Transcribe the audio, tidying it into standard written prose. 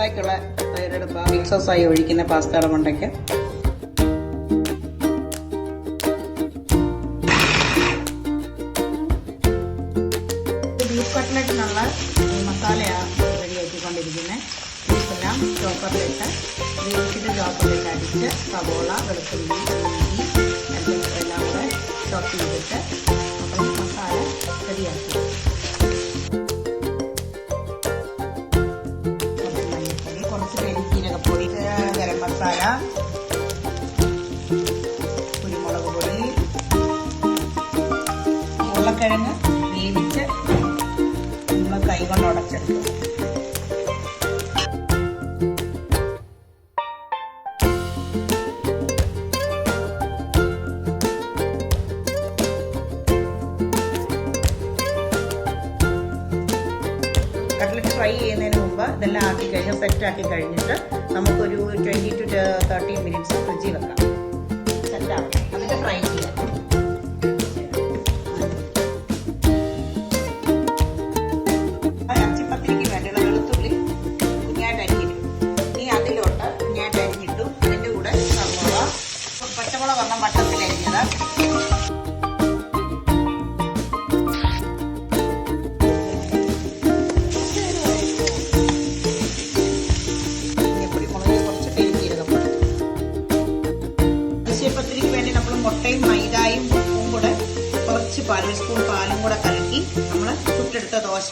പാസ്തയ്ക്കുള്ള തയ്യാറെടുപ്പ്. മിക്സ് സോസായി ഒഴിക്കുന്ന പാസ്തയുടെ മണ്ടയ്ക്ക് ബീഫ് കട്ട്ലറ്റിനുള്ള മസാലയാണ് റെഡിയാക്കിക്കൊണ്ടിരിക്കുന്നത്. ബീഫെല്ലാം ചോപ്പറിലിട്ട് ബീഫിൻ്റെ ചോപ്പറിലിട്ട് അടിച്ച് സവോള, വെളുത്തുള്ളി, ഇഞ്ചി എല്ലാം കൂടെ ചോപ്പ് ചെയ്തിട്ട് നമ്മൾ മസാല റെഡിയാക്കി. കുറച്ച് പെരുംജീരകപ്പൊടി, ഗരം മസാല, കുരുമുളക് പൊടി, ഉരുളക്കിഴങ്ങ് വേവിച്ച് നമ്മൾ കൈ കൊണ്ട് ഉടച്ചെടുക്കും. കട്ട്ലറ്റ് ഫ്രൈ ചെയ്യുന്നതിന് മുമ്പ് ഇതെല്ലാം ആക്കി കഴിഞ്ഞ് സെറ്റാക്കി കഴിഞ്ഞിട്ട് നമുക്കൊരു 20 to 30 മിനിറ്റ്സ് ഫ്രിഡ്ജിൽ വെക്കാം. സെറ്റാവട്ടെ, എന്നിട്ട് ഫ്രൈ ചെയ്യാം. ഇറച്ചിപ്പത്തിരിക്ക് വേണ്ടിയുള്ള വെളുത്തുള്ളി കുഞ്ഞായിട്ട് അരിഞ്ഞിടും. ഇനി അതിലോട്ട് കുഞ്ഞായിട്ട് അരിഞ്ഞിട്ടു. അതിൻ്റെ കൂടെ സവോള, പച്ചമുളക് ഒന്നും വട്ടത്തിൽ അരിഞ്ഞത്, പത്തിരിക്ക് വേണ്ടി നമ്മൾ മുട്ടയും മൈദയും ഉപ്പും കൂടെ കുറച്ച് പാൽ, 1 സ്പൂൺ പാലും കൂടെ കലക്കി നമ്മൾ ചുട്ടെടുത്ത ദോശ